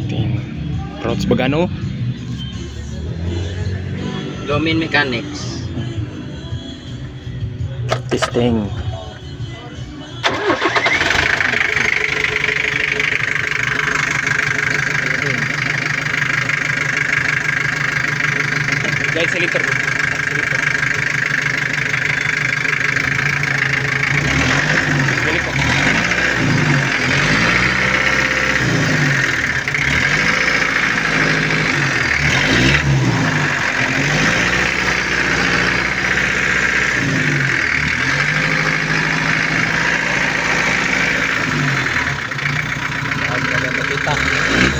Ting. Prots bagano? Lumin Mechanics. Testing. Guys, selector bro. Selector. Balik ko. Kita.